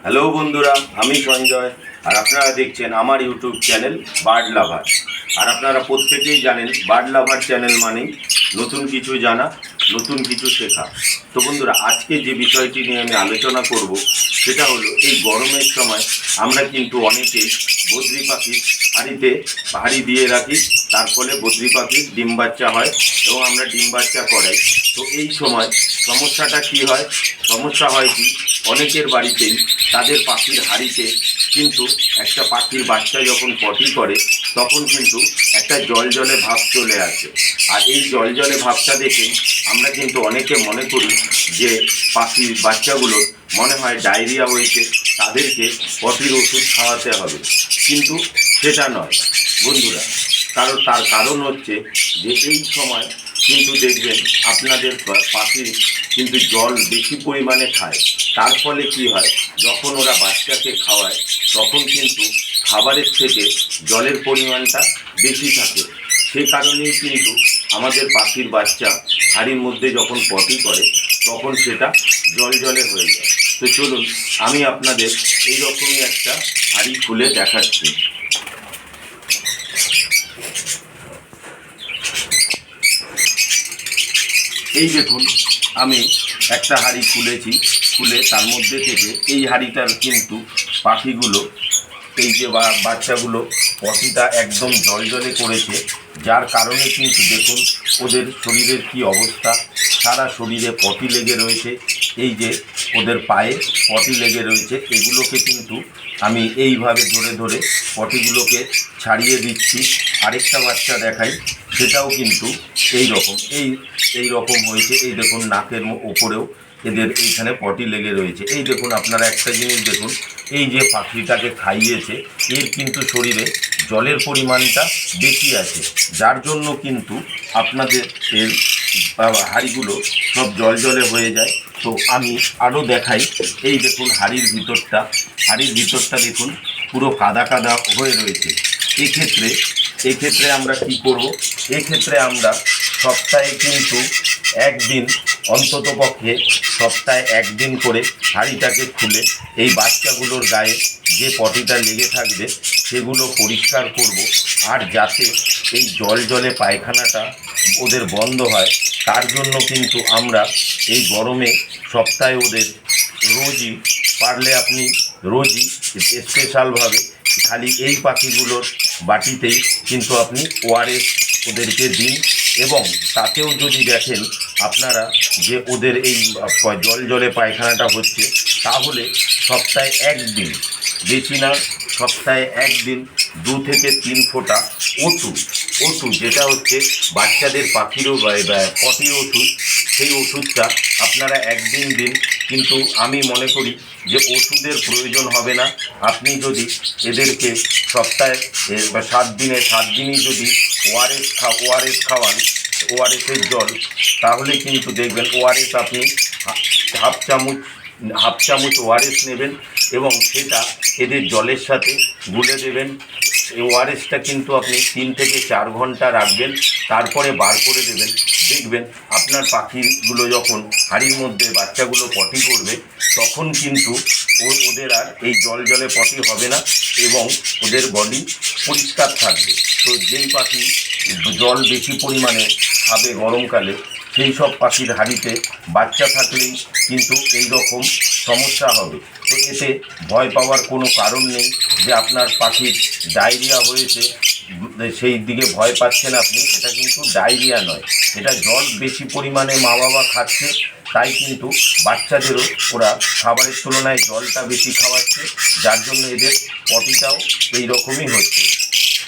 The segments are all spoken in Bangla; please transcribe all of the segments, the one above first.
হ্যালো বন্ধুরা, আমি সঞ্জয় আর আপনারা দেখছেন আমার ইউটিউব চ্যানেল বার্ড লাভার। আর আপনারা প্রত্যেকেই জানেন বার্ড লাভার চ্যানেল মানেই নতুন কিছু জানা, নতুন কিছু শেখা। তো বন্ধুরা, আজকে যে বিষয়টি নিয়ে আমি আলোচনা করব সেটা হলো এই গরমের সময় আমরা কিন্তু অনেকেই বদ্রি পাখির হাঁড়ি দিয়ে রাখি, তার ফলে বদ্রি পাখির ডিম বাচ্চা হয় এবং আমরা ডিম বাচ্চা করাই। তো এই সময় সমস্যাটা কি হয়? সমস্যা হয় কি, অনেকের বাড়িতেই তাদের পাখির হাঁড়িতে কিন্তু একটা পাখির বাচ্চা যখন পটি করে তখন কিন্তু একটা জলজলে ভাব চলে আসে। আর এই জলজলে ভাবটা দেখে আমরা কিন্তু অনেকে মনে করি যে পাখির বাচ্চাগুলোর মনে হয় ডায়রিয়া হয়েছে, তাদেরকে পটির ওষুধ খাওয়াতে হবে। কিন্তু সেটা নয় বন্ধুরা, তার কারণ হচ্ছে যে এই সময় কিন্তু দেখবেন আপনাদের পাখি কিন্তু জল বেশি পরিমাণে খায়। তার ফলে কি হয়, যখন ওরা বাচ্চাকে খাওয়ায় তখন কিন্তু খাবারের থেকে জলের পরিমাণটা বেশি থাকে। সেই কারণেই কিন্তু আমাদের পাখির বাচ্চা হাঁড়ির মধ্যে যখন পটি করে তখন সেটা জলে হয়ে যায়। তো চলুন আমি আপনাদের এইরকমই একটা হাঁড়ি খুলে দেখাচ্ছি। এই দেখুন, আমি একটা হাঁড়ি খুলে তার মধ্যে থেকে এই হাঁড়িটার কিন্তু পাখিগুলো এই যে বাচ্চাগুলো পটিটা একদম জলে করেছে, যার কারণে কিন্তু দেখুন ওদের শরীরের কি অবস্থা। সারা শরীরে পটি লেগে রয়েছে, এই যে ওদের পায়ে পটি লেগে রয়েছে। এগুলোকে কিন্তু আমি এইভাবে ধরে ধরে পটিগুলোকে ছাড়িয়ে দিচ্ছি। আরেকটা বাচ্চা দেখাই, সেটাও কিন্তু এই রকম হয়েছে। এই দেখুন নাকের ওপরেও এদের এইখানে পটি লেগে রয়েছে। এই দেখুন আপনারা একটা জিনিস দেখুন, এই যে পাখিটাকে খাইয়েছে এর কিন্তু শরীরে জলের পরিমাণটা বেশি আছে, যার জন্য কিন্তু আপনাদের এর হাঁড়িগুলো সব জলে হয়ে যায়। তো আমি আরও দেখাই, এই দেখুন হাঁড়ির ভিতরটা দেখুন পুরো কাদা কাদা হয়ে রয়েছে। এক্ষেত্রে আমরা কি করব? এক্ষেত্রে আমরা সপ্তাহে কিন্তু একদিন, অন্ততপক্ষে সপ্তাহে একদিন করে হাঁড়িটাকে খুলে এই বাচ্চাগুলোর গায়ে যে পটিটা লেগে থাকবে সেগুলো পরিষ্কার করব। আর যাতে এই জলে পায়খানাটা ওদের বন্ধ হয়, তার জন্য কিন্তু আমরা এই গরমে সপ্তাহে ওদের রোজই, পারলে আপনি রোজই স্পেশালভাবে খালি এই পাখিগুলোর বাটিতেই কিন্তু আপনি ওআরএস ওদেরকে দিন। এবং তাতেও যদি দেখেন আপনারা যে ওদের এই জলে পায়খানাটা হচ্ছে, তাহলে সপ্তাহে একদিন, বেশি না, সপ্তাহে একদিন 2 থেকে 3 ফোঁটা ওটু যেটা হচ্ছে বাচ্চাদের পাখিরও পটির ওষুধ, সেই ওষুধটা আপনারা একদিন দিন। কিন্তু আমি মনে করি যে ওষুধের প্রয়োজন হবে না। আপনি যদি এদেরকে সপ্তাহে 7 দিনই যদি ওআরএস খাওয়ান, ওআরএসের জল, তাহলে কিন্তু দেখবেন ওআরএস আপনি হাফ চামচ ওআরএস নেবেন এবং সেটা এদের জলের সাথে গুলে দেবেন। এই ওআরএসটা কিন্তু আপনি 3 থেকে 4 ঘন্টা রাখবেন, তারপরে বার করে দেবেন। দেখবেন আপনার পাখিগুলো যখন হাঁড়ির মধ্যে বাচ্চাগুলো পটি করবে তখন কিন্তু ওদের আর এই জলে পটি হবে না এবং ওদের বডি পরিষ্কার থাকবে। তো যেই পাখি জল বেশি পরিমাণে খাবে গরমকালে, সেই সব পাখির হাঁড়িতে বাচ্চা থাকলেই কিন্তু এই রকম সমস্যা হবে। তো এতে ভয় পাওয়ার কোনো কারণ নেই যে আপনার পাখির ডায়রিয়া হয়েছে, সেই দিকে ভয় পাচ্ছেন আপনি। এটা কিন্তু ডায়রিয়া নয়, এটা জল বেশি পরিমাণে মা বাবা খাচ্ছে, তাই কিন্তু বাচ্চাদেরও ওরা খাবারের তুলনায় জলটা বেশি খাওয়াচ্ছে, যার জন্য এদের পটিটাও এই রকমই হচ্ছে।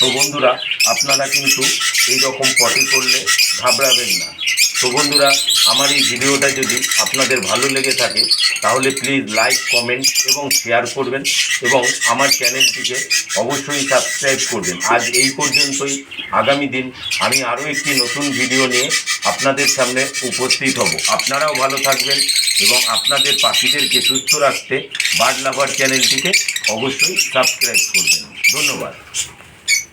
তো বন্ধুরা, আপনারা কিন্তু এই রকম পটি করলে ঘাবড়াবেন না। তো বন্ধুরা, আমার এই ভিডিওটা যদি আপনাদের ভালো লেগে থাকে তাহলে প্লিজ লাইক, কমেন্ট এবং শেয়ার করবেন এবং আমার চ্যানেলটিকে অবশ্যই সাবস্ক্রাইব করবেন। আজ এই পর্যন্তই। আগামী দিন আমি আরও একটি নতুন ভিডিও নিয়ে আপনাদের সামনে উপস্থিত হব। আপনারাও ভালো থাকবেন এবং আপনাদের পাখিদেরকে সুস্থ রাখতে বার্ড লাভার চ্যানেলটিকে অবশ্যই সাবস্ক্রাইব করবেন। ধন্যবাদ।